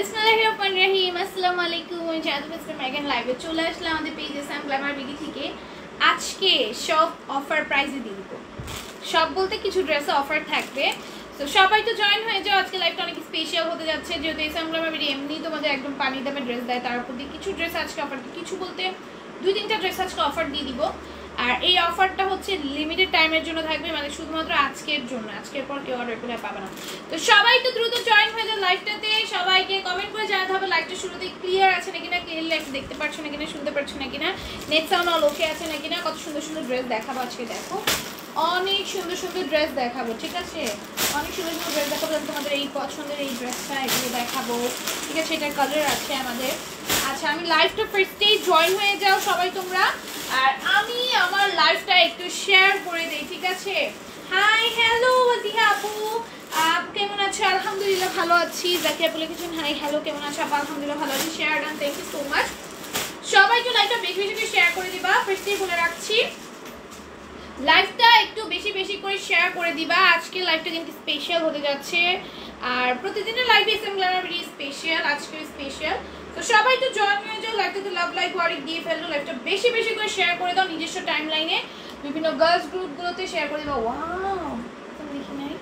বিসমিল্লাহিররহমানিররহিম। আসসালামু আলাইকুম। মিস্টার মেগান লাইভে চলে আসলাম আমাদের পেজে সাম গ্ল্যামার বিডি থেকে। আজকে সব অফার প্রাইসে দিয়ে দিব। সব বলতে কিছু ড্রেসে অফার থাকবে, তো সবাই তো জয়েন হয়ে যাও। আজকে লাইভটা অনেক স্পেশাল হতে যাচ্ছে, যেহেতু সাম গ্ল্যামার বিডি এমনি তোমাদের একদম পানি দামে ড্রেস দেয়, তার উপর দিয়ে কিছু ড্রেস আজকে অফার, কিছু বলতে 2-3টা ড্রেস আজকে অফার দিয়ে দিব। আর এই অফারটা হচ্ছে লিমিটেড টাইমের জন্য থাকবে, মানে শুধুমাত্র আজকের জন্য। আজকের পর কেউ অর্ডার করে পাবে না। তো সবাই তো দ্রুত জয়েন হয়ে যাও লাইভটাতে। সবাইকে কমেন্ট করে জানাতে হবে লাইভটা শুরুতে ক্লিয়ার আছে নাকি না, ক্লিয়ার লাইভ দেখতে পাচ্ছ নাকি না, শুনতে পাচ্ছ নাকি না, নেট সাউন্ড অল ওকে আছে নাকি না। কত সুন্দর সুন্দর ড্রেস দেখাবো আজকে, দেখো অনেক সুন্দর সুন্দর ড্রেস দেখাবো, ঠিক আছে? অনেক সুন্দর সুন্দর ড্রেস দেখাবো। তোমাদের এই পছন্দের এই ড্রেসটা এগুলো দেখাবো, ঠিক আছে? এটার কালার আছে আমাদের। আচ্ছা, আমি লাইভটা ফার্স্টেই জয়েন হয়ে যাও সবাই তোমরা, আর আমি আমার লাইভটা একটু শেয়ার করে দেই, ঠিক আছে? হাই হ্যালো ওয়াজিহা আপু, কেমন আছো? আলহামদুলিল্লাহ ভালো আছি। জাকিয়া আপু লিখেছেন হাই হ্যালো, কেমন আছো আপু? আলহামদুলিল্লাহ ভালো আছি। Share done, thank you so much. সবাই একটু লাইভটা বেশি বেশি করে শেয়ার করে দিবা, ফার্স্টেই বলে রাখছি লাইভটা একটু বেশি বেশি করে শেয়ার করে দিবা। আজকে লাইভটা কিন্তু স্পেশাল হতে যাচ্ছে, আর প্রতিদিনের লাইভে এসএম গ্ল্যামার ভিডিও স্পেশাল, আজকেও স্পেশাল। তো সবাই তো জয়েন হয়ে যাও লাইভটাতে, লাভ লাইক ওয়ারিক দিয়ে ফেললো। লাইভটা বেশি বেশি করে শেয়ার করে দাও নিজস্ব টাইম লাইনে, বিভিন্ন গার্লস গ্রুপগুলোতে শেয়ার করে দিবা। ওয়াও, দেখি নাই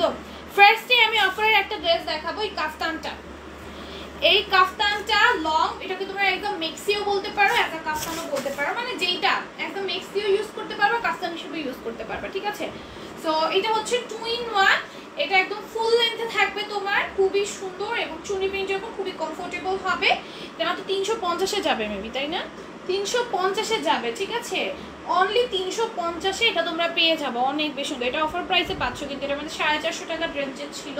তো ফার্স্টে আমি অফারের একটা ড্রেস দেখাবো, এই কাফতানটা। এই কাফতানটা লং, এটাকে তোমরা একদম মেক্সিও বলতে পারো, একটা কাফতানও বলতে পারো, মানে যেইটা একদম মেক্সিও ইউজ করতে পারো, কাফতান হিসেবে ইউজ করতে পারবে, ঠিক আছে? সো এটা হচ্ছে 2-in-1, এটা একদম ফুল লেন্থে থাকবে তোমার, খুবই সুন্দর এবং চুনি প্রিন্ট যখন খুবই কমফোর্টেবল হবে। এটা মাত্র 350-এ যাবে মেবি, তাই না? 350-এ যাবে, ঠিক আছে? অনলি 350-এ এটা তোমরা পেয়ে যাবো, অনেক বেশি সুন্দর। এটা অফার প্রাইসে পাচ্ছ, কিন্তু এটা মানে 450 টাকা রেঞ্জের ছিল,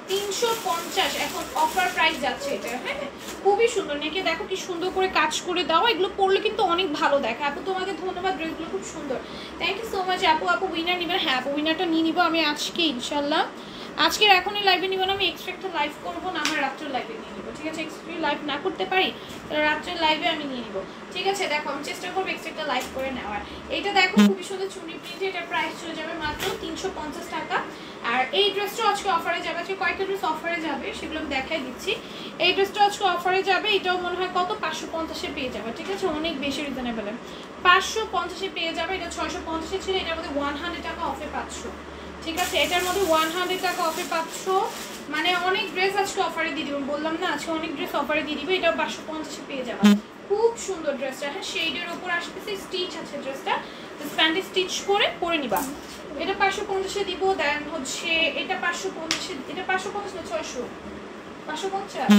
350 এখন অফার প্রাইস যাচ্ছে এটা। হ্যাঁ, খুবই সুন্দর। নেকে দেখো কি সুন্দর করে কাজ করে দাও, এগুলো পরলে কিন্তু অনেক ভালো দেখে। আপু তোমাকে ধন্যবাদ, ড্রেসগুলো খুব সুন্দর, থ্যাংক ইউ সো মাচ আপু। আপু উইনার নিবেন? হ্যাঁ আপু, উইনারটা নিয়ে নিবো আমি আজকে ইনশাল্লাহ। আজকের এখনই লাইভে নিব না, আমি এক্সট্রা একটা লাইভ করবো না, আমার রাত্রের লাইভে নিয়ে নিবো, ঠিক আছে? এক্সট্রা লাইভ না করতে পারি তাহলে রাত্রের লাইভে আমি নিয়ে নিবো, ঠিক আছে? দেখো আমি চেষ্টা করবো এক্সট্রা একটা লাইভ করে নেওয়ার। এইটা দেখো খুবই সুন্দর চুনি প্রিন্টে, এটা প্রাইস চলে যাবে মাত্র 350 টাকা। আর এই ড্রেসটা আজকে অফারে যাবে, আজকে কয়েকটা ড্রেস অফারে যাবে, সেগুলো আমি দেখাই দিচ্ছি। এই ড্রেসটা আজকে অফারে যাবে, এটাও মনে হয় কত 550-এ পেয়ে যাবে, ঠিক আছে? অনেক বেশি রিজনেবল, 550-এ পেয়ে যাবে। এটা 650-এ ছিল, এটার মধ্যে 100 টাকা অফে পাচ্ছ, ঠিক আছে? এটার মধ্যে 100 টাকা অফে পাচ্ছ, মানে অনেক ড্রেস আজকে অফারে দিয়ে দিবে, বললাম না আজকে অনেক ড্রেস অফারে দিয়ে দিবে। এটাও 550-এ পেয়ে যাবে, খুব সুন্দর ড্রেসটা। হ্যাঁ, শেডের উপর আসতেছে, স্টিচ আছে ড্রেসটা, প্যান্টে স্টিচ করে পরে নিবা। এটা 550-এ দিব। দেন হচ্ছে এটা 550, এটা 550 না 600, 550।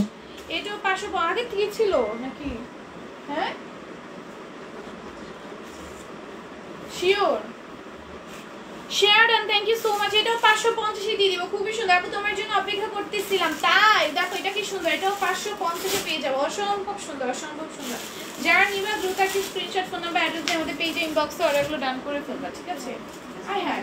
এটাও 500 আগে থেকে ছিল নাকি? হ্যাঁ sure, share done, thank you so much. এটাও 550-এ দিয়ে দিব, খুবই সুন্দর। আপু তোমার জন্য অপেক্ষা করতেছিলাম, তাই দেখো এটা কি সুন্দর, এটাও 550-এ পেয়ে যাবো, অসম্ভব সুন্দর, অসম্ভব সুন্দর। যারা নিবে দ্রুত একটি স্ক্রিনশট, ফোন নাম্বার, অ্যাড্রেস দিয়ে আমাদের পেজে ইনবক্সে অর্ডারগুলো ডান করে ফেলবা, ঠিক আছে? হ্যাঁ হ্যাঁ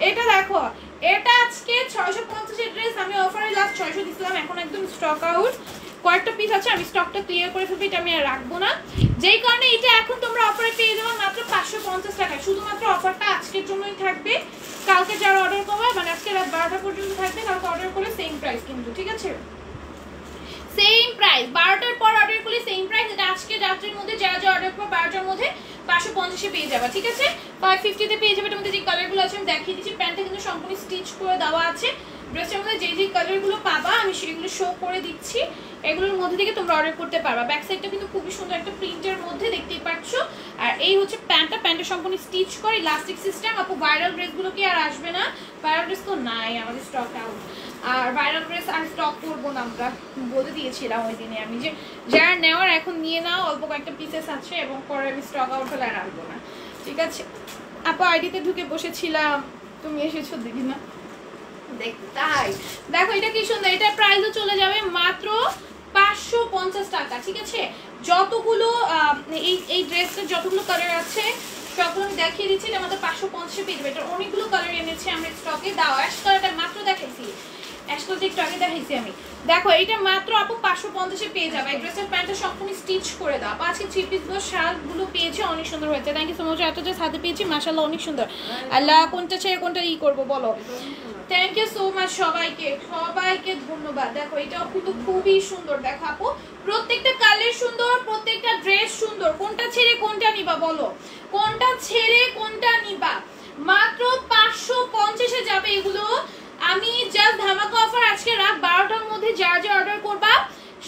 এটা দেখো, এটা আজকে 650-এর ড্রেস, আমি অফারে লাস্ট 600 দিছিলাম, এখন একদম স্টক আউট, কয়েকটা পিস আছে, আমি স্টকটা ক্লিয়ার করে ফেলবো, এটা আমি আর রাখবো না। যেই কারণে এটা এখন তোমরা অফারে পেয়ে যাবে মাত্র 550 টাকায়। শুধুমাত্র অফারটা আজকের জন্যই থাকবে, কালকে যারা অর্ডার করবে, মানে আজকে রাত 12টা পর্যন্ত থাকবে, কালকে অর্ডার করলে সেম প্রাইস কিন্তু, ঠিক আছে? সেম প্রাইস, 12টার পর অর্ডার করলে সেম প্রাইস। এটা আজকে রাত্রের মধ্যে যারা যা অর্ডার করবে 12টার মধ্যে 550-এ পেয়ে যাবে, ঠিক আছে? 550-তে পেয়ে যাবে। এটার মধ্যে যে কালারগুলো আছে আমি দেখিয়ে দিচ্ছি, প্যান্টটা কিন্তু সম্পূর্ণ স্টিচ করে দেওয়া আছে। ড্রেসটার মধ্যে যে কালারগুলো পাবা আমি সেগুলো শো করে দিচ্ছি, এগুলোর মধ্যে থেকে তোমরা অর্ডার করতে পারবা। ব্যাক সাইডটা কিন্তু খুবই সুন্দর একটা প্রিন্টের মধ্যে, দেখতেই পাচ্ছ। আর এই হচ্ছে প্যান্টটা সম্পূর্ণ স্টিচ করে, ইলাস্টিক সিস্টেম। আপু ভাইরাল ড্রেসগুলো কি আর আসবে না? ভাইরাল ড্রেস তো নাই, আমাদের স্টক আউট। আর ভাইরাল ড্রেস আর স্টক করবো না, আমরা বলে দিয়েছিলাম ওই দিনে আমি যে যারা নেওয়ার এখন নিয়ে নাও, অল্প কয়েকটা পিসেস আছে, এবং পরে আমি স্টক আউট হলে আর আনবো না, ঠিক আছে? আপু আইডিতে ঢুকে বসেছিলাম, তুমি এসেছো দেখি না, তাই দেখো এটা কি সুন্দর। এটার প্রাইসও চলে যাবে মাত্র 550 টাকা, ঠিক আছে? যতগুলো এই ড্রেসটার যতগুলো কালার আছে সবগুলো আমি দেখিয়ে দিচ্ছি, এটা আমাদের 550-এ পেয়ে যাবে। এটার অনেকগুলো কালার এনেছে আমরা স্টকে, দাও অ্যাশ কালারটা মাত্র দেখাইছি, অ্যাশকালটা একটু আগে দেখাইছি আমি। দেখো এইটা মাত্র আপু 550 এ পেয়ে যাবে। এই ড্রেসের প্যান্টটা সম্পূর্ণ স্টিচ করে দাও। আজকে থ্রি পিস গুলো শালগুলো পেয়েছি, অনেক সুন্দর হয়েছে। Thank you so much. এত যে সাথে পেয়েছি মাশাআল্লাহ অনেক সুন্দর। আল্লাহ কোনটা ছেড়ে কোনটা ই করব বলো। থ্যাংক ইউ সো মাচ সবাইকে, সবাইকে ধন্যবাদ। দেখো এটাও কিন্তু খুবই সুন্দর। দেখো আপু প্রত্যেকটা কালার সুন্দর, প্রত্যেকটা ড্রেস সুন্দর। কোনটা ছেড়ে কোনটা নিবা বলো, কোনটা ছেড়ে কোনটা নিবা? মাত্র 550 এ যাবে এগুলো। আমি জাস্ট ধামাকা অফার আজকে রাত 12টার মধ্যে যা যা অর্ডার করবা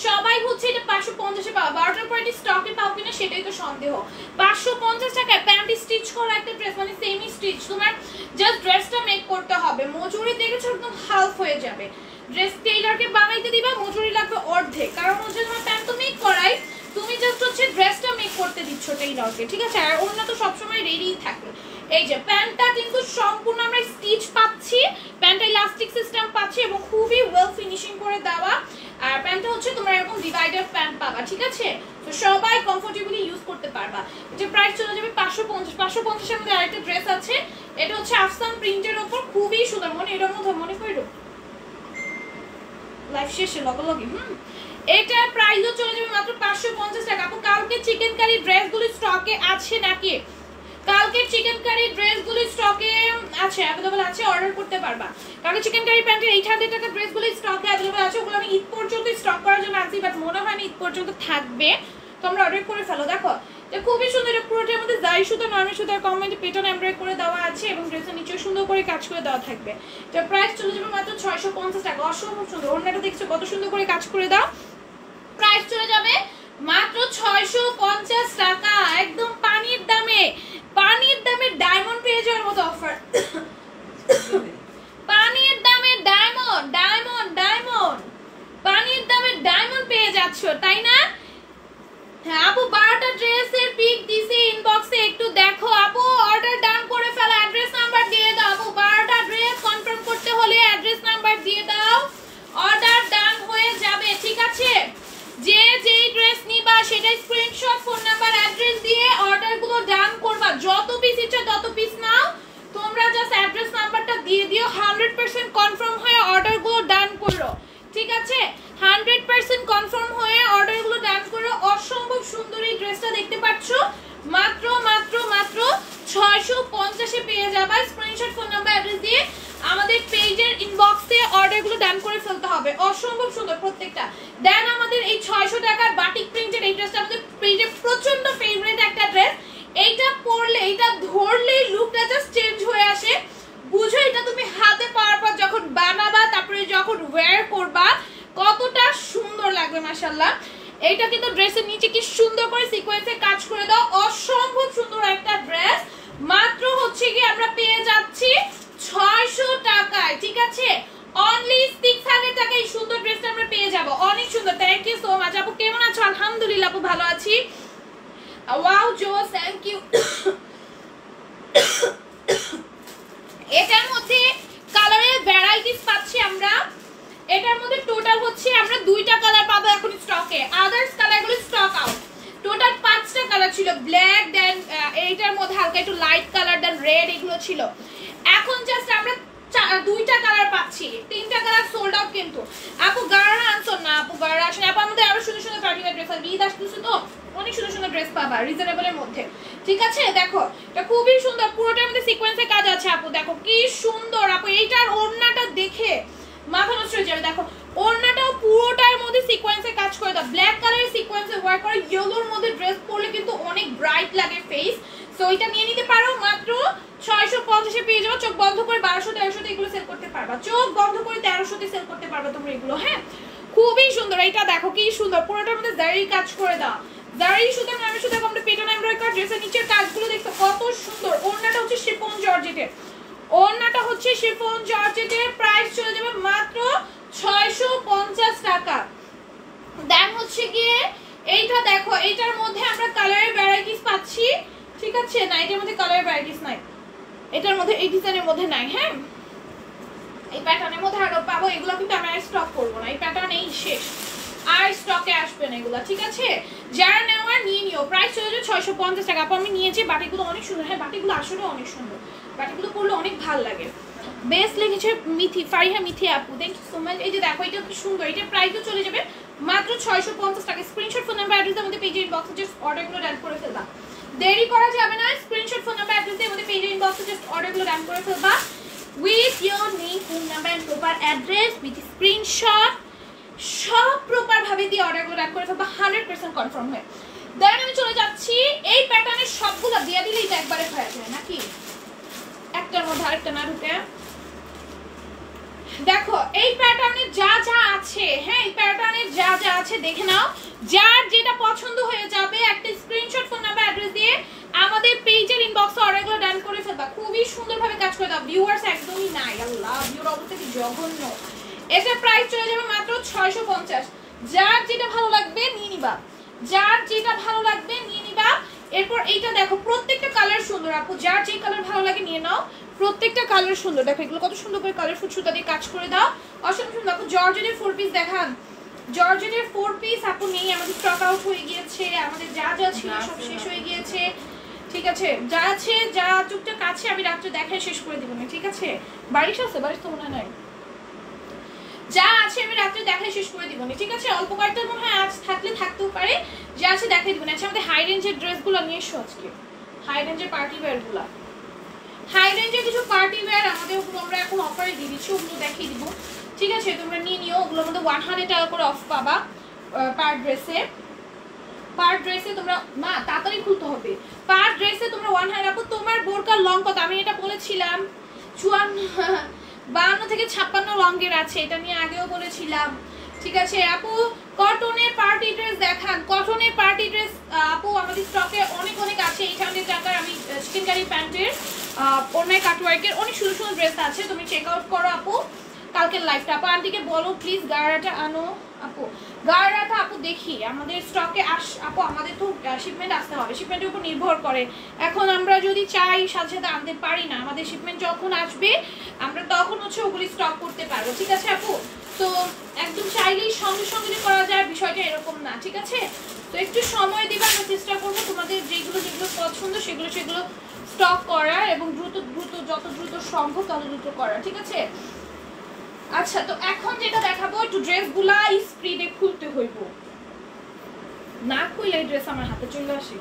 সবাই হচ্ছে এটা 550 এ পাবা। 12টার পর এটা স্টকে পাও কিনা সেটাই তো সন্দেহ। 550 টাকায় প্যান্ট স্টিচ করা একটা ড্রেস, মানে সেমি স্টিচ। তোমার জাস্ট ড্রেসটা মেক করতে হবে। মজুরি দেখেছো একদম হাফ হয়ে যাবে। ড্রেস টেইলারকে বানাইতে দিবা, মজুরি লাগবে অর্ধেক। কারণ হচ্ছে তোমার প্যান্ট তো মেক করাই, তুমি জাস্ট হচ্ছে ড্রেসটা মেক করতে দিচ্ছ টেইলারকে, ঠিক আছে? আর অন্য তো সবসময় রেডিই থাকে। এই যে প্যান্টটা কিন্তু সম্পূর্ণ আমরা স্টিচ পাচ্ছি, প্যান্টটা ইলাস্টিক সিস্টেম পাচ্ছি এবং খুবই ওয়েল ফিনিশিং করে দেওয়া। আর প্যান্টটা হচ্ছে তোমরা এরকম ডিভাইডার প্যান্ট পাবা, ঠিক আছে? তো সবাই কমফোর্টেবলি ইউজ করতে পারবা। এটা প্রাইস চলে যাবে 550। 550 এর মধ্যে আরেকটা ড্রেস আছে, এটা হচ্ছে আফসান প্রিন্টের উপর, খুবই সুন্দর। মনে এটার মধ্যে মনে করো লাইফ শেষে লগলগে এটা প্রাইসও চলে যাবে মাত্র 550 টাকা। আপু কালকে চিকেন কারি ড্রেসগুলো স্টকে আছে নাকি? কালকে চিকেন কারি ড্রেসগুলো স্টকে আছে, अवेलेबल আছে, অর্ডার করতে পারবা। কালকে চিকেন কারি প্যান্টের 800 টাকা ড্রেসগুলো স্টকে अवेलेबल আছে। ওগুলো আমি ঈদ পর্যন্ত স্টক করার জন্য আনছি, বাট মনে হয় না ঈদ পর্যন্ত থাকবে। তোমরা অর্ডার করে ফেলো। দেখো এটা খুবই সুন্দর। এটা পুরোটার মধ্যে জারি সুতা, নরমাল সুতার কম্বাইন্ড প্যাটার্ন এমব্রয়ডারি করে দেওয়া আছে এবং ড্রেসের নিচে সুন্দর করে কাজ করে দেওয়া থাকবে। এটা প্রাইস চলে যাবে মাত্র 650 টাকা। অসম্ভব সুন্দর। ওড়নাটা দেখছো কত সুন্দর করে কাজ করে দাও। প্রাইস চলে যাবে মাত্র 650 টাকা, একদম পানির দামে। পানির দামে ডায়মন্ড পেয়ে যাওয়ার মতো অফার। পানির দামে ডায়মন্ড, ডায়মন্ড, ডায়মন্ড, পানির দামে ডায়মন্ড পেয়ে যাচ্ছ, তাই না? হ্যাঁ আপু 12টা ড্রেসের পিক দিছি ইনবক্সে, একটু দেখো আপু। অর্ডার ডান করে ফেলো, অ্যাড্রেস নাম্বার দিয়ে দাও আপু। 12টা ড্রেস কনফার্ম করতে হলে অ্যাড্রেস নাম্বার দিয়ে দাও, অর্ডার ডান হয়ে যাবে, ঠিক আছে? যে যেই ড্রেস নিবা সেটা স্ক্রিনশট, ফোন নাম্বার, অ্যাড্রেস দিয়ে অর্ডারগুলো ডান করবা। যত পিস ইচ্ছা তত পিস নাও, তোমরা জাস্ট অ্যাড্রেস নাম্বারটা দিয়ে দিও। 100% কনফার্ম হয়ে অর্ডারগুলো ডান করো, ঠিক আছে? 100% কনফার্ম হয়ে অর্ডারগুলো ডান করো। অসম্ভব সুন্দর এই ড্রেসটা দেখতে পাচ্ছ, মাত্র মাত্র মাত্র 650 এ পেয়ে যাবা। স্ক্রিনশট, ফোন নাম্বার, অ্যাড্রেস দিয়ে আমাদের পেজের ইনবক্সে অর্ডারগুলো ডান করে ফেলতে হবে। অসম্ভব সুন্দর প্রত্যেকটা। দেন আমাদের এই 600 টাকার বাটিক প্রিন্টের এই ড্রেসটা আমাদের পেজে প্রচন্ড ফেভারিট একটা ড্রেস। এইটা পরলে, এইটা ধরলেই লুকটা জাস্ট চেঞ্জ হয়ে আসে। বুঝো এটা তুমি হাতে পাওয়ার পর যখন বানাবা, তারপরে যখন ওয়্যার করবা কতটা সুন্দর লাগবে মাশাআল্লাহ। এইটা কিন্তু ড্রেসের নিচে কি সুন্দর করে সিকোয়েন্সে কাজ করে দাও। অসম্ভব সুন্দর একটা ড্রেস, মাত্র হচ্ছে কি আমরা পেয়ে যাচ্ছি 600 টাকায়, ঠিক আছে? অনলি 600 টাকায় এই সুন্দর ড্রেসটা আমরা পেয়ে যাব। অনেক সুন্দর। থ্যাংক ইউ সো মাচ আপু। কেমন আছো? আলহামদুলিল্লাহ আপু ভালো আছি। ওয়াও জোস, থ্যাংক ইউ। এটার মধ্যে কালারের ভ্যারাইটিস পাচ্ছি আমরা। এটার মধ্যে টোটাল হচ্ছে আমরা 2টা কালার পাবো এখন স্টকে, আদার্স কালারগুলো স্টক আউট। টোটাল 5টা কালার ছিল, ব্ল্যাক, দেন এইটার মধ্যে হালকা একটু লাইট কালার, দেন রেড, এগুলো ছিল। এখন জাস্ট আমরা 2টা কালার পাচ্ছি, 3টা কালার সোল্ড আউট। কিন্তু আপু গাড়া আনছো না? আপু গাড়া আসেন আপু। আমাদের আরো সুন্দর সুন্দর পার্টিকুলার ড্রেস আছে, ঈদ আসতেছে তো অনেক সুন্দর সুন্দর ড্রেস পাবা রিজনেবলের মধ্যে, ঠিক আছে? দেখো এটা খুবই সুন্দর, পুরোটার মধ্যে সিকোয়েন্সের কাজ আছে আপু। দেখো কি সুন্দর আপু। এইটার ওড়নাটা দেখে মাথা নষ্ট হয়ে যাবে। দেখো ওড়নাটাও পুরোটার মধ্যে সিকোয়েন্সের কাজ করে দাও, ব্ল্যাক কালারের সিকোয়েন্সে ওয়ার্ক করে। ইয়েলোর মধ্যে ড্রেস পরলে কিন্তু অনেক ব্রাইট লাগে ফেস। সো এটা নিয়ে নিতে পারো, মাত্র 650 এ পেয়ে যাবো। চোখ বন্ধ করে 1200-1300 এগুলো সেল করতে পারবা, চোখ বন্ধ করে 1300 সেল করতে পারবা তোমরা এগুলো। হ্যাঁ খুবই সুন্দর। এইটা দেখো কি সুন্দর, পুরোটার মধ্যে জারি কাজ করে দাও। জারি সুতা, নামে সুতা, কমপ্লিট পেটন এমব্রয়ডারি করা। ড্রেসের নিচের কাজগুলো দেখো কত সুন্দর। ওড়নাটা হচ্ছে শিফন জর্জেটের, ওড়নাটা হচ্ছে শিফন জর্জেটের। প্রাইস চলে যাবে মাত্র 650 টাকা। দেন হচ্ছে গিয়ে এইটা দেখো, এইটার মধ্যে আমরা কালারের ভ্যারাইটিস পাচ্ছি, ঠিক আছে? না এটার মধ্যে কালারের ভ্যারাইটিস নাই, এটার মধ্যে এই ডিজাইনের মধ্যে নাই। হ্যাঁ এই প্যাটার্নের মধ্যে আরো পাবো, এগুলো কিন্তু আমি আর স্টক করবো না। এই প্যাটার্ন এই শেষ, আর স্টকে আসবে না এগুলো, ঠিক আছে? যারা নেওয়ার নিয়ে নিও। প্রাইস চলে যাবে 650 টাকা। আপু আমি নিয়েছি, বাটিগুলো অনেক সুন্দর। হ্যাঁ বাটিগুলো আসলে অনেক সুন্দর, বাটিগুলো পরলে অনেক ভালো লাগে। বেস্ট লিখেছে মিথি, ফারিহা মিথি আপু, থ্যাংক ইউ সো মাচ। এই যে দেখো এটা কি সুন্দর, এটা প্রাইসও চলে যাবে মাত্র 650 টাকা। স্ক্রিনশট ফোন নাম্বার অ্যাড্রেস আমাদের পেজে ইনবক্সে জাস্ট অর্ডারগুলো ডান করে ফেলবা, দেরি করা যাবে না। স্ক্রিনশট ফোন নাম্বার অ্যাড্রেস দিয়ে আমাদের পেজে ইনবক্সে জাস্ট অর্ডারগুলো ডান করে ফেলবা with your name, phone number and proper address with screenshot, সব প্রপার ভাবে দিয়ে অর্ডারগুলো ডান করে ফেলবা 100% কনফার্ম হয়ে। দেন আমি চলে যাচ্ছি এই প্যাটার্নের সবগুলো দিয়ে দিলে এটা একবারে হয়ে যায় নাকি, একটার মধ্যে আরেকটা না ঢুকে। দেখো এই প্যাটার্নের যা যা আছে, হ্যাঁ এই প্যাটার্নের যা যা আছে দেখে নাও, যার যেটা পছন্দ হয়ে যাবে একটা স্ক্রিনশট ফোন নাম্বার অ্যাড্রেস দিয়ে আমাদের পেজের ইনবক্সে অর্ডারগুলো ডান করে ফেলবা, খুবই সুন্দরভাবে কাজ করে দাও। ভিউয়ার্স একদমই নাই, আল্লাহ ভিউর অবস্থা কি জঘন্য। এটা প্রাইস চলে যাবে মাত্র 650। যার যেটা ভালো লাগবে নিয়ে নিবা, যার যেটা ভালো লাগবে নিয়ে নিবা। এরপর এইটা দেখো প্রত্যেকটা কালার সুন্দর আপু, যার যে কালার ভালো লাগে নিয়ে নাও, প্রত্যেকটা কালার সুন্দর। দেখো এগুলো কত সুন্দর করে কালারফুল সুতা দিয়ে কাজ করে দাও, অসংখ্য সুন্দর। আপু জর্জেটের 4 পিস দেখান, জর্জেটের 4 পিস আপু নেই, আমাদের স্টক আউট হয়ে গিয়েছে, আমাদের যা যা ছিল সব শেষ হয়ে গিয়েছে। ঠিক আছে, যা আছে যা টুকটাক আছে আমি রাত্রে দেখায় শেষ করে দিব না, ঠিক আছে। বারিশ আছে, বারিশ তো মনে হয় নাই, যা আছে আমি রাত্রে দেখায় শেষ করে দিব না, ঠিক আছে। অল্প কয়েকটা মনে হয় আজ থাকলে থাকতেও পারে, যা আছে দেখাই দিব না। আচ্ছা আমাদের হাই রেঞ্জের ড্রেসগুলো নিয়ে এসো আজকে, হাই রেঞ্জের পার্টি ওয়্যারগুলো, হাই রেঞ্জের কিছু পার্টি ওয়্যার আমাদের ওগুলো আমরা এখন অফারে দিয়ে দিচ্ছি, ওগুলো দেখিয়ে দিব, ঠিক আছে। তোমরা নিয়ে নিও, ওগুলোর মধ্যে 100 টাকা করে অফ পাবা পার ড্রেসে। পার ড্রেসে তোমরা মা তাড়াতাড়ি খুলতে হবে, পার ড্রেসে তোমরা 100। আপু তোমার বোরকার লং কত? আমি এটা বলেছিলাম 52 থেকে 56 লংয়ের আছে, এটা নিয়ে আগেও বলেছিলাম, ঠিক আছে। আপু কটনের পার্টি ড্রেস দেখান, কটনের পার্টি ড্রেস আপু আমাদের স্টকে অনেক অনেক আছে। 800 টাকার আমি চিকেন কারি প্যান্টের অনেক কাটওয়ার্কের অনেক সুন্দর সুন্দর ড্রেস আছে, তুমি চেক আউট করো আপু কালকের লাইভটা। আপু আন্টিকে বলো প্লিজ গাড়াটা আনো আপু, গাড়াটা আপু দেখি আমাদের স্টকে আপু আমাদের তো শিপমেন্ট আসতে হবে, শিপমেন্টের উপর নির্ভর করে। এখন আমরা যদি চাই সাথে সাথে আনতে পারি না, আমাদের শিপমেন্ট যখন আসবে আমরা তখন হচ্ছে ওগুলি স্টক করতে পারবো, ঠিক আছে আপু। তো একদম চাইলেই সঙ্গে সঙ্গে করা যায় বিষয়টা এরকম না, ঠিক আছে। তো একটু সময় দিবা, আমরা চেষ্টা করবো তোমাদের যেগুলো যেগুলো পছন্দ সেগুলো স্টক করার এবং দ্রুত দ্রুত যত দ্রুত সম্ভব তত দ্রুত করার, ঠিক আছে। আচ্ছা তো এখন যেটা দেখাবো একটু ড্রেসগুলা স্পিডে খুলতে হইব, না খুললে ড্রেস আমার হাতে চলে আসে।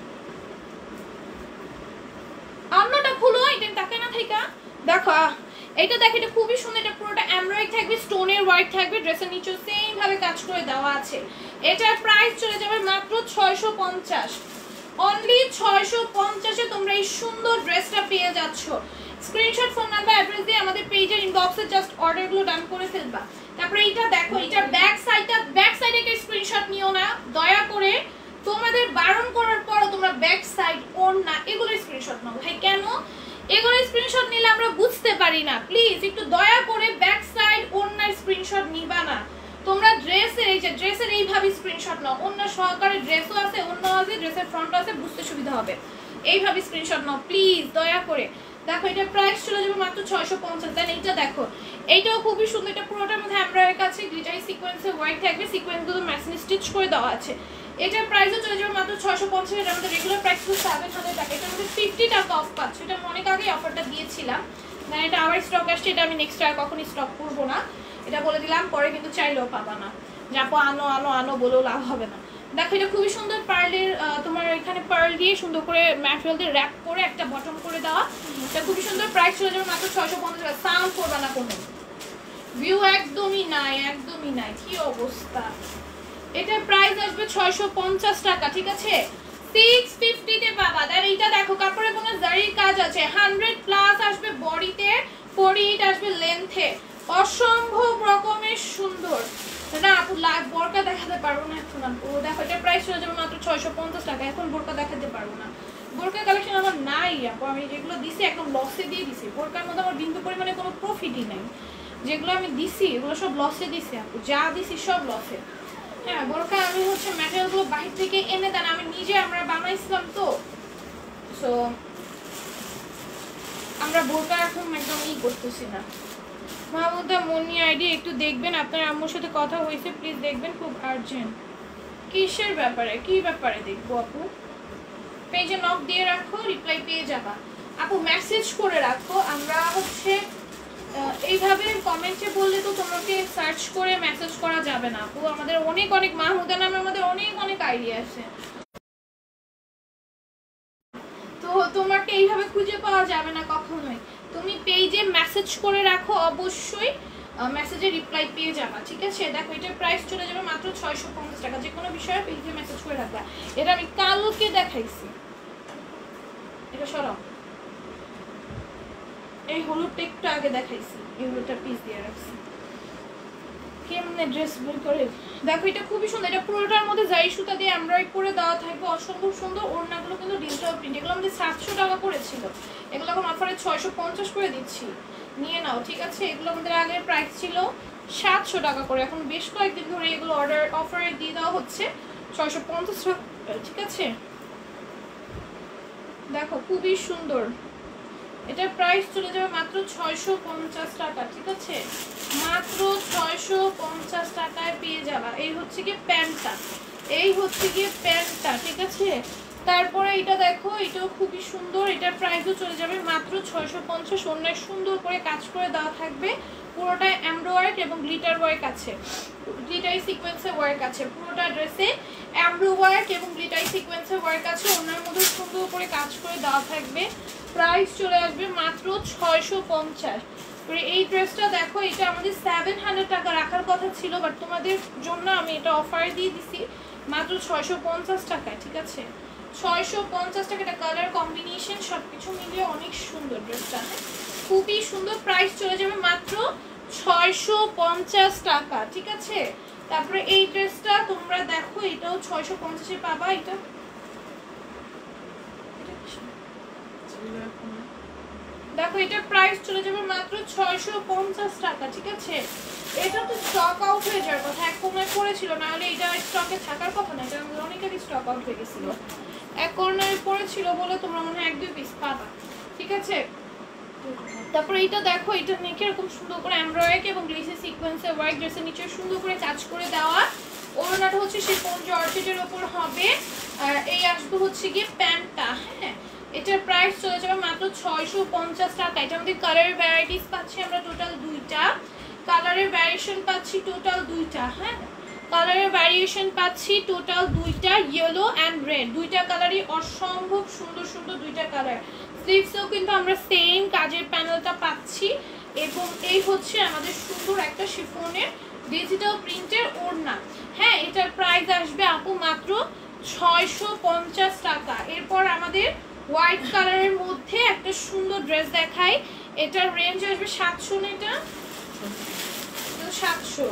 অন্যটা খুলো, এটা তাকে না থাকা দেখো, এটা দেখো এটা খুবই সুন্দর, এটা পুরোটা এমব্রয়ডারি থাকবে, স্টোনের ওয়ার্ক থাকবে, ড্রেসের নিচেও সেম ভাবে কাজ করে দেওয়া আছে। এটার প্রাইস চলে যাবে মাত্র 650, অনলি 650 এ তোমরা এই সুন্দর ড্রেসটা পেয়ে যাচ্ছ। স্ক্রিনশট ফোন নাম্বার অ্যাড্রেস দিয়ে আমাদের পেজের ইনবক্সে জাস্ট অর্ডারগুলো ডান করে ফেলবা। তারপরে এইটা দেখো, এটা ব্যাক সাইডে একটা স্ক্রিনশট নিও না দয়া করে, তোমাদের বারণ করার পরও তোমরা ব্যাক সাইড ওড়না এগুলো স্ক্রিনশট নাও ভাই। কেন এগুলো স্ক্রিনশট নিলে আমরা বুঝতে পারি না, প্লিজ একটু দয়া করে ব্যাক সাইড ওড়নার স্ক্রিনশট নিবা না তোমরা। ড্রেসের এই যে ড্রেসের এইভাবে স্ক্রিনশট নাও, অন্য সহকারে ড্রেসও আছে, অন্য আছে, ড্রেসের ফ্রন্ট আছে, বুঝতে সুবিধা হবে, এইভাবে স্ক্রিনশট নাও প্লিজ দয়া করে। দেখো এটা প্রাইস চলে যাবে মাত্র 650। দেন এইটা দেখো, এইটাও খুবই সুন্দর, এটা পুরোটার মধ্যে এমব্রয়ডারি কাছে গ্লিটারি সিকোয়েন্সের ওয়ার্ক থাকবে, সিকোয়েন্সগুলো মেশিন স্টিচ করে দেওয়া আছে। এটার প্রাইসও চলে যাবে মাত্র 650। এটা আমাদের রেগুলার প্রাইস ছিল 700 টাকা, এটার মধ্যে 50 টাকা অফ পাচ্ছ, এটা আমি অনেক আগে অফারটা দিয়েছিলাম। দেন এটা আবার স্টক আসছে, এটা আমি নেক্সট আর কখনই স্টক করবো না, এটা বলে দিলাম, পরে কিন্তু চাইলেও পাবা না, যাবো আনো আনো আনো বলেও লাভ হবে না। দেখো এটা খুবই সুন্দর, পার্লের তোমার এখানে পার্ল দিয়ে সুন্দর করে ম্যাটেরিয়াল দিয়ে র্যাপ করে একটা বটম করে দেওয়া, এটা খুবই সুন্দর। প্রাইস চলে যাবে মাত্র 650 টাকা। সাউন্ড করবে না কোনো, ভিউ একদমই নাই, একদমই নাই, কি অবস্থা। এটার প্রাইস আসবে 650 টাকা, ঠিক আছে। 650 তে পাবা। দেন এইটা দেখো, কাপড়ে কোনো জারির কাজ আছে, 100+ আসবে বডিতে, 48 আসবে লেন্থে, অসম্ভব রকমের সুন্দর। না আপু বোরকা দেখাতে পারবো না এখন আপু, দেখো এটা প্রাইস চলে যাবে মাত্র 650 টাকা। এখন বোরকা দেখাতে পারবো না, বোরকা কালেকশন আমার নাই আপু, আমি যেগুলো দিছি একদম লসে দিয়ে দিছি, বোরকার মধ্যে আমার বিন্দু পরিমাণে কোনো প্রফিটই নাই, যেগুলো আমি দিছি এগুলো সব লসে দিছি আপু, যা দিছি সব লসে। হ্যাঁ বোরকা আমি হচ্ছে ম্যাটেরিয়ালগুলো বাইরে থেকে এনে দেন, আমি নিজে আমরা বানাইছিলাম তো, সো আমরা বোরকা এখন একদম করতেছি না। মাহমুদা মনি আইডি একটু দেখবেন, আপনার আম্মুর সাথে কথা হয়েছে, প্লিজ দেখবেন, খুব আর্জেন্ট। কিসের ব্যাপারে, কি ব্যাপারে দেখবো আপু? পেজে নক দিয়ে রাখো, রিপ্লাই পেয়ে যাবা আপু, মেসেজ করে রাখো, আমরা হচ্ছে এইভাবে কমেন্টে বললে তো তোমাকে সার্চ করে মেসেজ করা যাবে না আপু। আমাদের অনেক অনেক মাহমুদা নামে আমাদের অনেক অনেক আইডিয়া আছে, তো তোমাকে এইভাবে খুঁজে পাওয়া যাবে না কখনোই। তুমি পেজে মেসেজ করে রাখো, অবশ্যই মেসেজে রিপ্লাই পেয়ে যাবা, ঠিক আছে? দেখো এটার প্রাইস চলে যাবে মাত্র 650 টাকা। যে কোনো বিষয়ে পেজে মেসেজ করে রাখবা। এটা আমি কালকে দেখাইছি, এটা সরাও, এই হলুদ টেকটা আগে দেখাইছি, এই হলুদটা পিস দিয়ে রাখছি। কেমনে ড্রেস বের করে দেখো, এটা খুবই সুন্দর। এটা পুরোটার মধ্যে জারি সুতা দিয়ে এমব্রয়ডারি করে দেওয়া থাকবে, অসম্ভব সুন্দর। ওড়নাগুলো কিন্তু ডিজিটাল প্রিন্ট, এগুলো আমাদের 700 টাকা করেছিল, এগুলো এখন অফারে 650 করে দিচ্ছি, নিয়ে নাও, ঠিক আছে? এগুলো আমাদের আগের প্রাইস ছিল 700 টাকা করে, এখন বেশ কয়েকদিন ধরে এগুলো অফারে দিয়ে দেওয়া হচ্ছে 650 টাকা, ঠিক আছে? দেখো খুবই সুন্দর, এটার প্রাইস চলে যাবে মাত্র 650 টাকা, ঠিক আছে? মাত্র 650 টাকায় পেয়ে যাবা। এই হচ্ছে কি প্যান্টটা, এই হচ্ছে কি প্যান্টটা, ঠিক আছে? তারপরে এটা দেখো, এটাও খুবই সুন্দর, এটার প্রাইসও চলে যাবে মাত্র 650। অনেক সুন্দর করে কাজ করে দেওয়া থাকবে, পুরোটাই এমব্রয়ডারি এবং গ্লিটার ওয়ার্ক আছে, গ্লিটারি সিকোয়েন্সের ওয়ার্ক আছে, পুরোটা ড্রেসে এমব্রয়ডারি এবং গ্লিটারি সিকোয়েন্সের ওয়ার্ক আছে, ওনার মধ্যে সুন্দর করে কাজ করে দেওয়া থাকবে। প্রাইস চলে আসবে মাত্র 650। এই ড্রেসটা দেখো, এটা আমাদের 700 টাকা রাখার কথা ছিল, বাট তোমাদের জন্য আমি এটা অফার দিয়ে দিছি মাত্র 650 টাকায়, ঠিক আছে? 650 টাকা। এটা কালার কম্বিনেশন সবকিছু মিলিয়ে অনেক সুন্দর ড্রেসটা, খুবই সুন্দর। প্রাইস চলে যাবে মাত্র 650 টাকা, ঠিক আছে? তারপরে এই ড্রেসটা তোমরা দেখো, এটাও 650-এ পাবা। এটা দেখো, এটার প্রাইস চলে যাবে মাত্র 650 টাকা, ঠিক আছে? এটা তো স্টক আউট হয়ে যাওয়ার কথা, এক কর্নার পড়েছিল, না হলে এটা স্টকে থাকার কথা না, এটা অনেকেরই স্টক আউট হয়ে গেছিল, এক কর্নারে পড়েছিল বলে তোমরা মনে হয় 1-2 পিস পাবা, ঠিক আছে? তারপরে এটা দেখো, এটা নেকে এরকম সুন্দর করে এমব্রয়ডারি এবং গ্লেসি সিকোয়েন্সের ওয়ার্ক, ড্রেসের নিচে সুন্দর করে কাজ করে দেওয়া। ওড়নাটা হচ্ছে শিফন জর্জেটের উপর হবে, আর এই আসবে হচ্ছে গিয়ে প্যান্টটা, হ্যাঁ? এটার প্রাইস চলে যাবে মাত্র 650 টাকা। এটা আমাদের কালারের ভ্যারাইটিস পাচ্ছি আমরা টোটাল 2টা, কালারের ভ্যারিয়েশন পাচ্ছি টোটাল 2টা, হ্যাঁ? কালারের ভ্যারিয়েশন পাচ্ছি টোটাল 2টা, ইয়েলো অ্যান্ড রেড, 2টা কালারই অসম্ভব সুন্দর সুন্দর 2টা কালার। স্লিভসেও কিন্তু আমরা সেম কাজের প্যানেলটা পাচ্ছি, এবং এই হচ্ছে আমাদের সুন্দর একটা শিফনের ডিজিটাল প্রিন্টের ওড়না, হ্যাঁ? এটার প্রাইস আসবে আপু মাত্র 650 টাকা। এরপর আমাদের হোয়াইট কালারের মধ্যে একটা সুন্দর ড্রেস দেখাই, এটার রেঞ্জ আসবে 700, না এটা 700,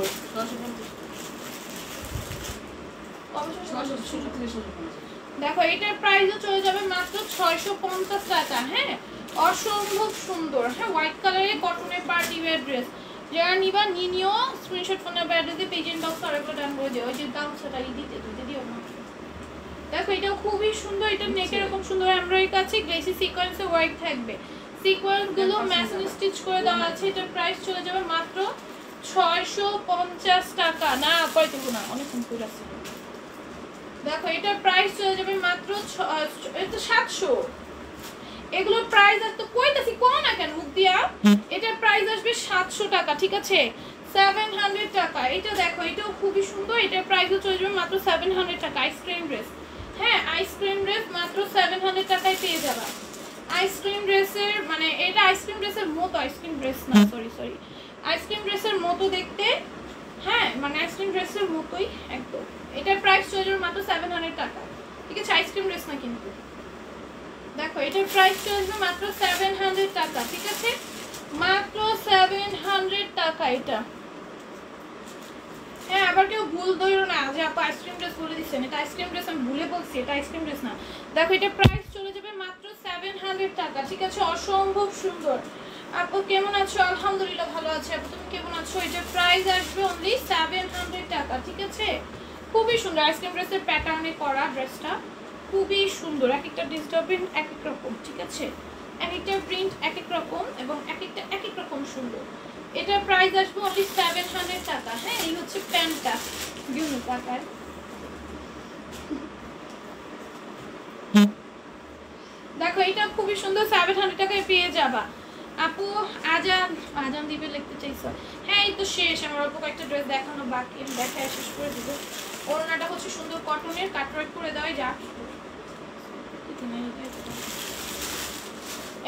দেখো এটার প্রাইসও চলে যাবে মাত্র 650 টাকা, হ্যাঁ? অসম্ভব সুন্দর, হ্যাঁ? হোয়াইট কালারের কটনের পার্টি ওয়্যার ড্রেস, যারা নিবা নিও, স্ক্রিনশট ফোনের ব্যাটারিতে পেজেন্ট বক্স আর একটা ডান করে দিও, ওই যে গামছাটা দিতে দিও না। দেখো এটাও খুবই সুন্দর, এটা নেক এরকম সুন্দর এমব্রয়ডারি আছে, গ্লেসি সিকোয়েন্সের ওয়ার্ক থাকবে, সিকোয়েন্স গুলো ম্যাচিং স্টিচ করে দেওয়া আছে। এটার প্রাইস চলে যাবে মাত্র 650 টাকা। না কয় দেবো না, অনেকক্ষণ করে আছে। দেখো এটার প্রাইস চলে যাবে মাত্র 700। এগুলোর প্রাইস আর তো কইতাছি কোন না কেন মুখ দিয়া, এটার প্রাইস আসবে 700 টাকা, ঠিক আছে? 700 টাকা। এটা দেখো, এটাও খুবই সুন্দর, এটার প্রাইসও চলে যাবে মাত্র 700 টাকা। আইসক্রিম ড্রেস, হ্যাঁ? আইসক্রিম ড্রেস মাত্র 700 টাকায় পেয়ে যাবা। আইসক্রিম ড্রেসের মানে এটা আইসক্রিম ড্রেসের মতো, আইসক্রিম ড্রেস না, সরি, আইসক্রিম ড্রেসের মতো দেখতে, হ্যাঁ? মানে আইসক্রিম ড্রেসের মতোই একদম। এটার প্রাইস চলে যাবে মাত্র 700 টাকা, ঠিক আছে? আইসক্রিম ড্রেস না কিন্তু। দেখো এটার প্রাইস চলে যাবে মাত্র 700 টাকা, ঠিক আছে? মাত্র 700 টাকা এটা, হ্যাঁ? আবার কেউ ভুল ধরো না যে আপু আইসক্রিম ড্রেস বলে দিচ্ছেন, এটা আইসক্রিম ড্রেস আমি ভুলে বলছি, এটা আইসক্রিম ড্রেস না। দেখো এটা প্রাইস চলে যাবে মাত্র 700 টাকা, ঠিক আছে? অসম্ভব সুন্দর। আপু কেমন আছো? আলহামদুলিল্লাহ ভালো আছি। আপু তুমি কেমন আছো? এটার প্রাইস আসবে অনলি 700 টাকা, ঠিক আছে? খুবই সুন্দর আইসক্রিম ড্রেসের প্যাটার্নে করা ড্রেসটা, খুবই সুন্দর। এক একটা ডিজিটাল প্রিন্ট এক এক রকম, ঠিক আছে? এক একটা প্রিন্ট এক এক রকম এবং এক একটা এক এক রকম সুন্দর। এটার প্রাইস আসবে অনলি 700 টাকা, হ্যাঁ? এই হচ্ছে প্যান্টটা, ইউনিক আকার। দেখো এটা খুবই সুন্দর, 700 টাকায় পেয়ে যাবা। আপু আজান আজান দিবে লিখতে চাইছো? হ্যাঁ এই তো শেষ, আমার অল্প কয়েকটা ড্রেস দেখানো বাকি, আমি দেখায় শেষ করে দিব। ওড়নাটা হচ্ছে সুন্দর কটনের, কাটওয়ার্ক করে দেওয়াই যা।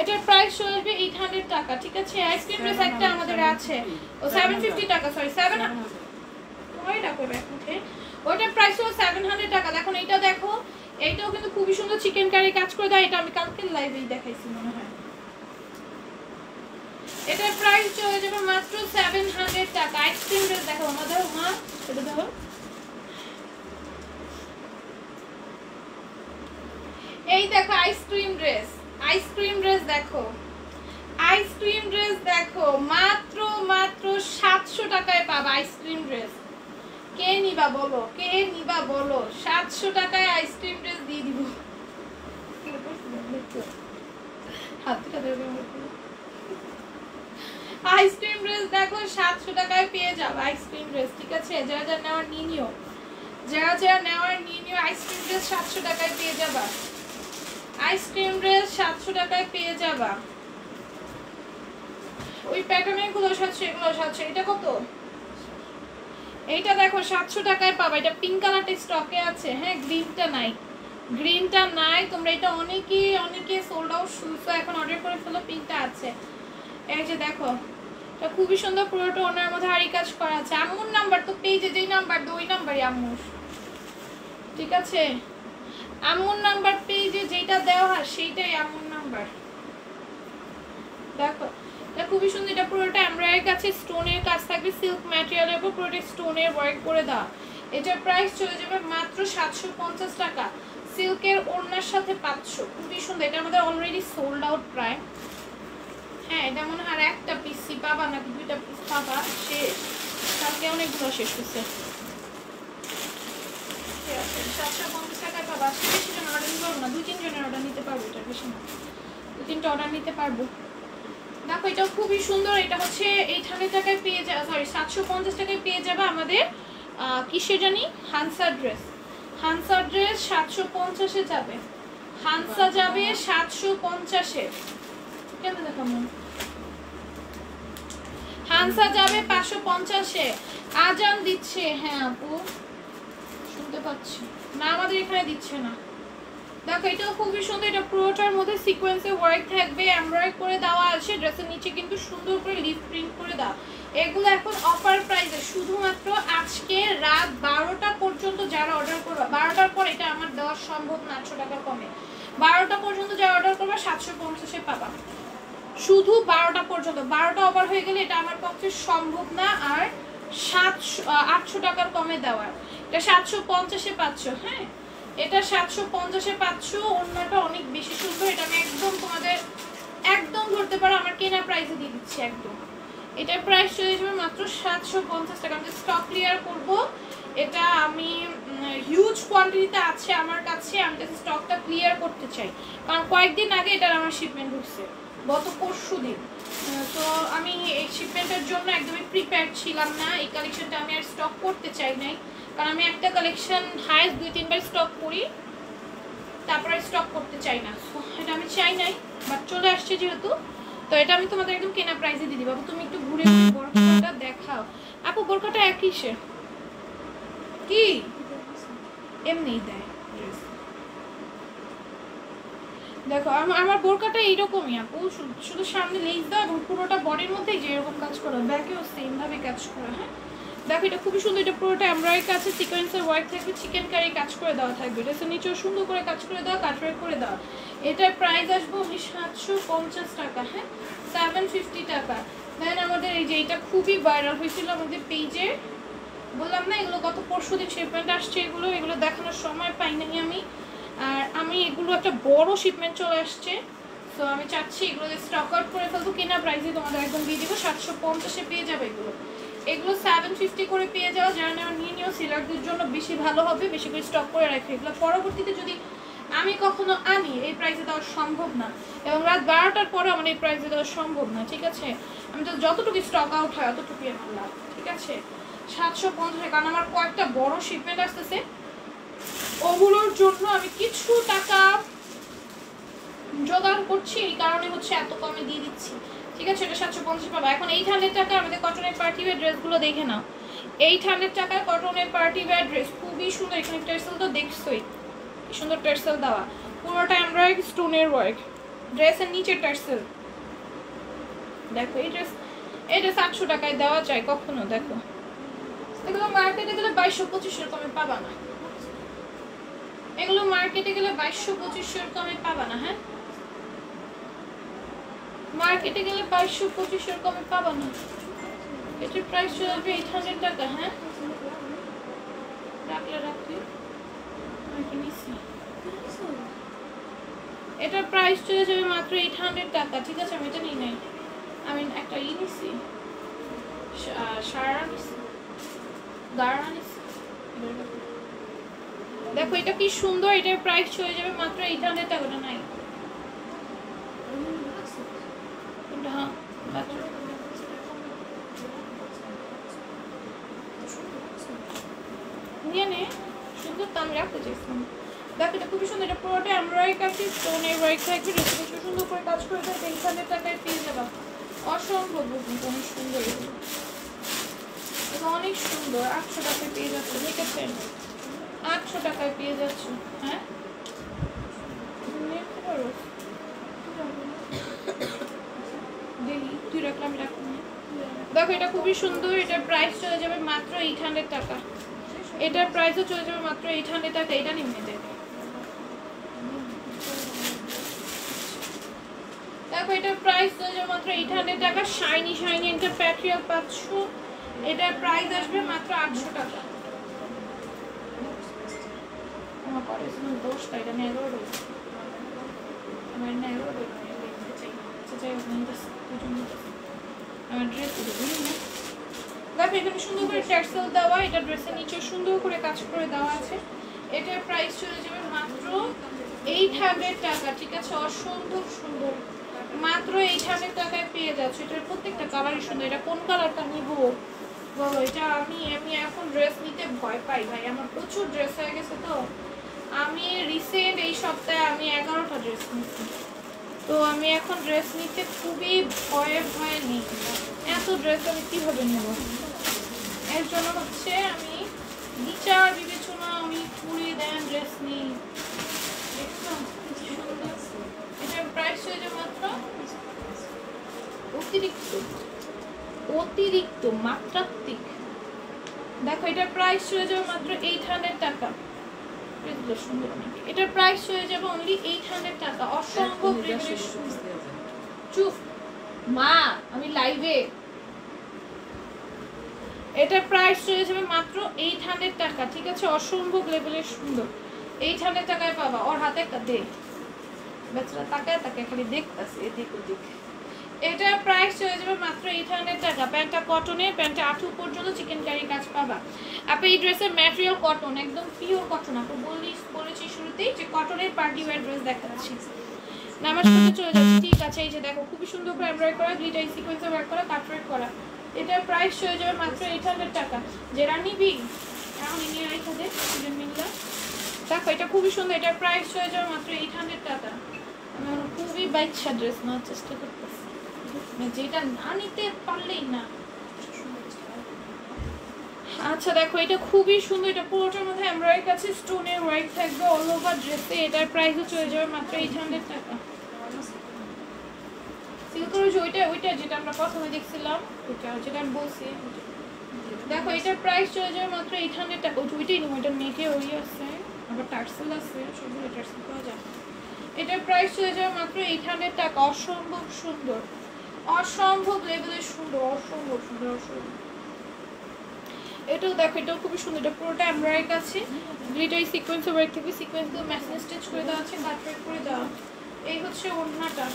এটার প্রাইস চলবে 800 টাকা, ঠিক আছে? আইসক্রিম ড্রেস একটা আমাদের আছে, ও 750 টাকা, সরি 700 ওইটা করবে ওকে। ওইটার প্রাইস হলো 700 টাকা। দেখুন এইটা দেখো, এইটাও কিন্তু খুবই সুন্দর চিকেন কারি কাজ করে দেয়, এটা আমি কালকে লাইভেই দেখাইছি মনে হয়। এটার প্রাইস চলে যাবে মাত্র 700 টাকা। আইসক্রিম ড্রেস দেখো আমাদের মা, এটা দেখো এই দেখো আইসক্রিম ড্রেস, আইসক্রিম ড্রেস দেখো, আইসক্রিম ড্রেস দেখো মাত্র মাত্র 700 টাকায় পাবা আইসক্রিম ড্রেস। কে নিবা বলো, কে নিবা বলো? 700 টাকায় আইসক্রিম ড্রেস দিয়ে দিব। আইসক্রিম ড্রেস দেখো 700 টাকায় পেয়ে যাবে আইসক্রিম ড্রেস, ঠিক আছে? যারা যারা নেওয়ার নিয়ে নিও, যারা যারা নেওয়ার নিয়ে নিও। আইসক্রিম ড্রেস 700 টাকায় পেয়ে যাবা, আইসক্রিম ড্রেস 700 টাকায় পেয়ে যাবা। ওই প্যাটার্নের গুলো 700, এগুলো 700। এটা কত? এইটা দেখো 700 টাকায় পাবা। এটা পিঙ্ক কালারটা স্টকে আছে, হ্যাঁ গ্রিনটা নাই, গ্রিনটা নাই। তোমরা এটা অনেকে সোল্ড আউট শুনছো, এখন অর্ডার করে ফেলো, পিঙ্কটা আছে। এই যে দেখো, এটা খুবই সুন্দর, পুরোটা ওনার মধ্যে আরি কাজ করা আছে। আম্মুর নাম্বার তো পেজে যেই নাম্বার দো ওই নাম্বারই আম্মুর, ঠিক আছে? আম্মুর নাম্বার পেজে যেটা দেওয়া হয় সেইটাই আম্মুর নাম্বার। দেখো এটা খুবই সুন্দর, এটা পুরোটা এমব্রয়ডারি কাছে স্টোনের কাজ থাকবে, সিল্ক ম্যাটেরিয়ালের উপর পুরোটা স্টোনের ওয়ার্ক করে দাও। এটার প্রাইস চলে যাবে মাত্র 750 টাকা। সিল্কের ওড়নার সাথে 500, খুবই সুন্দর। এটার মধ্যে অলরেডি সোল্ড আউট প্রায়, হ্যাঁ এটা মনে হয় আর একটা পিসি পাবা নাকি দুইটা পিস পাবা, শেষ। কালকে অনেকগুলো শেষ হচ্ছে। 750 টাকায় পাবা। বেশি জন অর্ডার নিতে পারবো না, 2-3 জনের অর্ডার নিতে পারবো, এটার বেশি না, 2-3টা অর্ডার নিতে পারবো। দেখো এটাও খুবই সুন্দর, এটা হচ্ছে 800 টাকায় পেয়ে যাবে, সরি 750 টাকায় পেয়ে যাবে আমাদের কিসে জানি হানসা ড্রেস। হানসা ড্রেস 750-এ যাবে, হানসা যাবে 750-এ। কেন দেখাবো? হানসা যাবে 550-এ। আজান দিচ্ছে, হ্যাঁ আপু শুনতে পাচ্ছি না, আমাদের এখানে দিচ্ছে না। দেখো এটাও খুবই সুন্দর, এটা পুরোটার মধ্যে সিকোয়েন্সে ওয়ার্ক থাকবে, এমব্রয়ডারি করে দেওয়া আছে। ড্রেসের নিচে কিন্তু সুন্দর করে লিফ প্রিন্ট করে দাও। এগুলো এখন অফার প্রাইসে, শুধুমাত্র আজকে রাত 12টা পর্যন্ত যারা অর্ডার করবে, 12টার পর এটা আমার দেওয়া সম্ভব না 800 টাকা কমে। 12টা পর্যন্ত যারা অর্ডার করবে 750-এ পাবা, শুধু 12টা পর্যন্ত। 12টা ওভার হয়ে গেলে এটা আমার পক্ষে সম্ভব না আর 800 টাকার কমে দেওয়ার। এটা 750-এ পাচ্ছ, হ্যাঁ এটা 750-এ পাচ্ছ। ওড়নাটা অনেক বেশি সুন্দর, এটা আমি একদম তোমাদের একদম ধরতে পারো আমার কেনা প্রাইসে দিয়ে দিচ্ছি একদম। এটার প্রাইস চলে যাবে মাত্র 750 টাকা। আমি স্টক ক্লিয়ার করব, এটা আমি হিউজ কোয়ান্টিটিতে আছে আমার কাছে, আমি স্টকটা ক্লিয়ার করতে চাই, কারণ কয়েকদিন আগে এটার আমার শিপমেন্ট হচ্ছে, গত পরশুদিন। তো আমি এই শিপমেন্টের জন্য একদমই প্রিপেয়ার্ড ছিলাম না, এই কালেকশনটা আমি আর স্টক করতে চাই নাই, কারণ আমি একটা কালেকশন হাইস্ট 2-3 বার স্টক করি, তারপরে স্টক করতে চাই না, এটা আমি চাই নাই, বাট চলে আসছে যেহেতু, তো এটা আমি তোমাদের একদম কেনা প্রাইসে দিয়ে দিব। তুমি একটু ঘুরে বোরখাটা দেখাও আপু, বোরখাটা একই সে কি এমনিই দেয়। দেখো আমার বোরকাটা এইরকমই আপু, শুধু সামনে লেস দাও এবং পুরোটা বডির মধ্যেই যে এরকম কাজ করা, ব্যাকেও সেম ভাবে কাজ করা। হ্যাঁ দেখো এটা খুবই সুন্দর, এটা পুরোটা এমব্রয়ডারি কাছে সিকোয়েন্সের ওয়ার্ক থাকবে, চিকেন কারি কাজ করে দেওয়া থাকবে, এটা নিচেও সুন্দর করে কাজ করে দেওয়া, কাটওয়ার্ক করে দেওয়া। এটার প্রাইস আসবে 750 টাকা, হ্যাঁ 750 টাকা। দেন আমাদের এই যে এটা খুবই ভাইরাল হয়েছিল আমাদের পেজে, বললাম না এগুলো গত পরশুদিন শিপমেন্ট আসছে, এগুলো দেখানোর সময় পাই নাই আমি, আর আমি এগুলো একটা বড় শিপমেন্ট চলে আসছে, তো আমি চাচ্ছি এগুলো স্টক আউট করে ফেলবো, কেনা প্রাইসে তোমাদের একদম দিয়ে দিব, 750-এ পেয়ে যাবে এগুলো 750 করে পেয়ে যাওয়া। যারা নেওয়া নিয়ে নিও, সিলারদের জন্য বেশি ভালো হবে, বেশি করে স্টক করে রাখবে। এগুলো পরবর্তীতে যদি আমি কখনো আনি এই প্রাইসে দেওয়া সম্ভব না, এবং রাত 12টার পরে আমার এই প্রাইসে দেওয়া সম্ভব না, ঠিক আছে? আমি তো যতটুকু স্টক আউট হয় অতটুকুই আমার লাভ, ঠিক আছে? 750, কারণ আমার কয়েকটা বড় শিপমেন্ট আসতেছে, ওগুলোর জন্য আমি কিছু টাকা জোগাড় করছি, এই কারণে হচ্ছে এত কমে দিয়ে দিচ্ছি, ঠিক আছে, এটা 750 পাবা। এখন 800 টাকা আমাদের কটনের পার্টি ওয়্যার ড্রেসগুলো দেখে নাও। 800 টাকায় কটনের পার্টি ওয়্যার ড্রেস খুবই সুন্দর। এখানে টার্সেল তো দেখছোই, কি সুন্দর টার্সেল দেওয়া, পুরোটা এমব্রয়ডারি স্টোনের ওয়ার্ক, ড্রেসের নিচে টার্সেল। দেখো এই ড্রেস 800 টাকায় দেওয়া যায় কখনো? দেখো এগুলো মার্কেটে গেলে 2200-2500 কমে পাবা না, এগুলো মার্কেটে গেলে 2200-2500 কমে পাবা না। হ্যাঁ, মার্কেটে গেলে 2200-2500 কমে পাবা না। এটার প্রাইস চলে আসবে 800 টাকা। হ্যাঁ, রাখলে এটার প্রাইস চলে যাবে মাত্র 800 টাকা। ঠিক আছে, আমি এটা নিই নাই, আমি একটা নিছি, সারা নিছি, গাড়া নিছি। দেখো এটা কি সুন্দর, এটার প্রাইস চলে যাবে মাত্র 800 টাকা। ওটা নাই, হ্যাঁ নিয়ে নে, সুন্দর তো আমি রাখতে চাইছিলাম। দেখো এটা খুবই সুন্দর, এটা পুরোটা এমব্রয়ডারি কাছে স্টোনের ওয়ার্ক থাকবে, রেসিপি সুন্দর করে কাজ করে দেয়। 800 টাকায় পেয়ে যাবা, অসম্ভব কিন্তু অনেক সুন্দর, এগুলো অনেক সুন্দর। 800 টাকায় পেয়ে যাচ্ছে, ঠিক আছে, 800 টাকায় পেয়ে যাচ্ছ। হ্যাঁ, তুই রাখলাম, রাখলাম। দেখো এটা খুবই সুন্দর, এটার প্রাইস চলে যাবে মাত্র 800 টাকা। এটার প্রাইসও চলে যাবে মাত্র 800 টাকা। এটা নিম্নে দেবে। দেখো এটার প্রাইস চলে যাবে মাত্র 800 টাকা। শাইনি শাইনি একটা প্যাট্রিয়াল পাচ্ছ, এটার প্রাইস আসবে মাত্র 800 টাকা। আমার করেছিলাম দোষটা, এটা নেগো রয়েছে, আমার নেগো রয়েছে, আমার ড্রেস না। দেখো এখানে সুন্দর করে টার্সেল দেওয়া, এটা ড্রেসের নিচে সুন্দর করে কাজ করে দেওয়া আছে। এটার প্রাইস চলে যাবে মাত্র 800 টাকা। ঠিক আছে, অসম্ভব সুন্দর, মাত্র 800 টাকায় পেয়ে যাচ্ছে। এটার প্রত্যেকটা কালারই সুন্দর। এটা কোন কালারটা নিব বলো? এটা আমি এখন ড্রেস নিতে ভয় পাই ভাই, আমার প্রচুর ড্রেস হয়ে গেছে। তো আমি রিসেন্ট এই সপ্তাহে আমি 11টা ড্রেস নিচ্ছি, তো আমি এখন ড্রেস নিতে খুবই ভয়ে নিই। এত ড্রেস আমি কীভাবে নেব? এর জন্য হচ্ছে আমি বিচার বিবেচনা আমি করে দেন ড্রেস নিই। এটার প্রাইস হয়ে যাবে মাত্র অতিরিক্ত মাত্রাত্মক। দেখো এটার প্রাইস চলে যাবে মাত্র 800 টাকা। সুন্দর, এটার প্রাইস চলে যাবে অনলি 800 টাকা। অসম্ভব চুপ মা, আমি লাইভে। এটার প্রাইস চলে যাবে মাত্র 800 টাকা। ঠিক আছে, অসম্ভব লেভেলের সুন্দর, 800 টাকায় পাবা। ওর হাতে একটা দে, বেচারা তাকায় খালি দেখতেছে এদিক ওদিক। এটার প্রাইস চলে যাবে মাত্র 800 টাকা। প্যান্টটা কটনের, প্যান্টটা আঁটু পর্যন্ত চিকেন কারি কাজ পাবা। আপনি এই ড্রেসের ম্যাটেরিয়াল কটন, একদম পিওর কটন। আপনি বলেছি শুরুতেই যে কটনের পার্টি ওয়্যার ড্রেস দেখাচ্ছি। নামাজ পড়তে চলে যাচ্ছে। ঠিক আছে, এই যে দেখো খুবই সুন্দর করে এমব্রয়ডারি করা, গ্লিটার সিকোয়েন্সে ওয়ার্ক করা, কাট ওয়ার্ক করা। এটার প্রাইস চলে যাবে মাত্র 800 টাকা। যেটা নিবি এখন নিয়ে রেখে দে, মিল্লা। দেখো এটা খুবই সুন্দর, এটার প্রাইস চলে যাবে মাত্র 800 টাকা। আমি খুবই বাচ্চা ড্রেস নেওয়ার চেষ্টা করতেছি, যেটা না নিতে পারলেই না। আচ্ছা দেখো এটা খুবই সুন্দর, এটা পুরোটার মধ্যে এমব্রয়ডারি কাছে স্টোনের ওয়ার্ক থাকবে অল ওভার ড্রেসে। এটার প্রাইসও চলে যাবে মাত্র 800 টাকা। সিল্কের ওইটা যেটা আমরা প্রথমে দেখছিলাম, যেটা আমি বলছি, দেখো এটার প্রাইস চলে যাবে মাত্র 800 টাকা। ওইটাই নেবো, এটার নেটে ওই আছে, আবার টার্সেল আছে, সবগুলো টার্সেল পাওয়া যায়। এটার প্রাইস চলে যাবে মাত্র 800 টাকা। অসম্ভব সুন্দর, অসম্ভব লেভেলের সুন্দর, অসম্ভব সুন্দর, অসম্ভব। এটাও দেখো, এটাও খুবই সুন্দর। এটা পুরোটা এমব্রয়ডারি আছে, গ্লিটার সিকোয়েন্স ওয়ার্ক থেকে সিকোয়েন্সগুলো ম্যাচিং স্টিচ করে দেওয়া আছে, কাট ওয়ার্ক করে দেওয়া। এই হচ্ছে ওড়নাটা।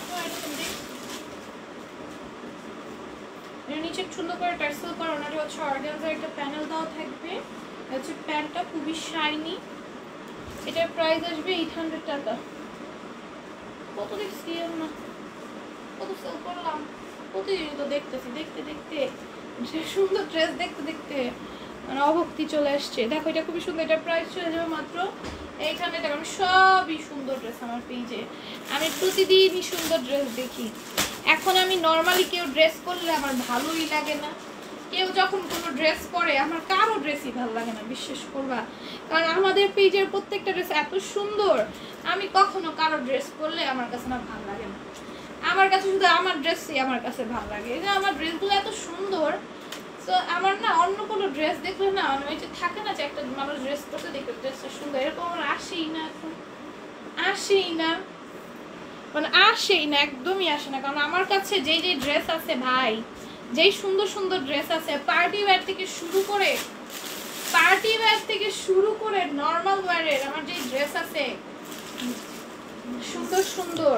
এর নিচে সুন্দর করে টার্সেল করা, ওনাটা হচ্ছে অর্গানজার একটা প্যানেল দেওয়া থাকবে। হচ্ছে প্যান্টটা খুবই শাইনি। এটার প্রাইস আসবে 800 টাকা। কত দেখছি না, কত সেল করলাম, প্রতিদিন তো দেখতেছি, দেখতে দেখতে সুন্দর ড্রেস দেখতে দেখতে মানে অভক্তি চলে আসছে। দেখো এটা খুবই সুন্দর, এটার প্রাইস চলে যাবে মাত্র 800 টাকা। আমি সবই সুন্দর ড্রেস আমার পেজে, আমি প্রতিদিনই সুন্দর ড্রেস দেখি। এখন আমি নর্মালি কেউ ড্রেস করলে আমার ভালোই লাগে না, কেউ যখন কোনো ড্রেস পরে আমার কারো ড্রেসই ভালো লাগে না, বিশ্বাস করবা। কারণ আমাদের পেজের প্রত্যেকটা ড্রেস এত সুন্দর, আমি কখনো কারো ড্রেস পরলে আমার কাছে না ভালো লাগে না। আমার কাছে শুধু আমার ড্রেসই আমার কাছে ভালো লাগে, এই যে আমার ড্রেসগুলো এত সুন্দর। তো আমার না অন্য কোনো ড্রেস দেখলে না, মানে ওই যে থাকে না যে একটা মানুষ ড্রেস পরতে দেখলে ড্রেসটা সুন্দর, এরকম আমার আসেই না, এখন আসেই না, মানে আসেই না, একদমই আসে না। কারণ আমার কাছে যেই যেই ড্রেস আছে ভাই, যেই সুন্দর সুন্দর ড্রেস আছে, পার্টি ওয়্যার থেকে শুরু করে নর্মাল ওয়্যারের আমার যেই ড্রেস আছে সুন্দর সুন্দর,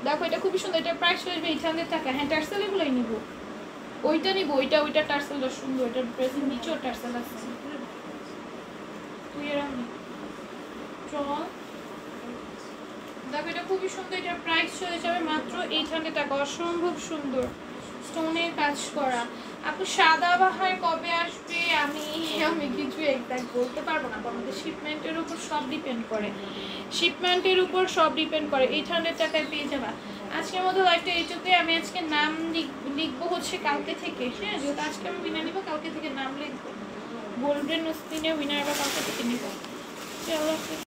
দেখো এটা খুবই সুন্দর, এটা প্রাইস আসবে 800 টাকা। হ্যাঁ টার্সেল এগুলোই নিব, ওইটা নিব, ওইটা টার্সেলটা সুন্দর, এটা ড্রেসের নিচেও টার্সেল আছে। তুই এরকম চল, দেখো এটা খুবই সুন্দর, এটার প্রাইস চলে যাবে মাত্র 800 টাকা। অসম্ভব সুন্দর স্টোনের কাজ করা। আপু সাদাবাহার কবে আসবে? আমি কিছু এক্সাক্ট বলতে পারবো না, আমাদের শিপমেন্টের উপর সব ডিপেন্ড করে, 800 টাকায় পেয়ে যাবা। আজকের মতো লাইভটা এইটুকুই। আমি আজকে নাম লিখবো হচ্ছে কালকে থেকে, হ্যাঁ যেহেতু আজকে আমি উইনার নিবো, কালকে থেকে নাম লিখবো, গোল্ডেন স্পিনে উইনার বা কালকে থেকে নিবো। চলো।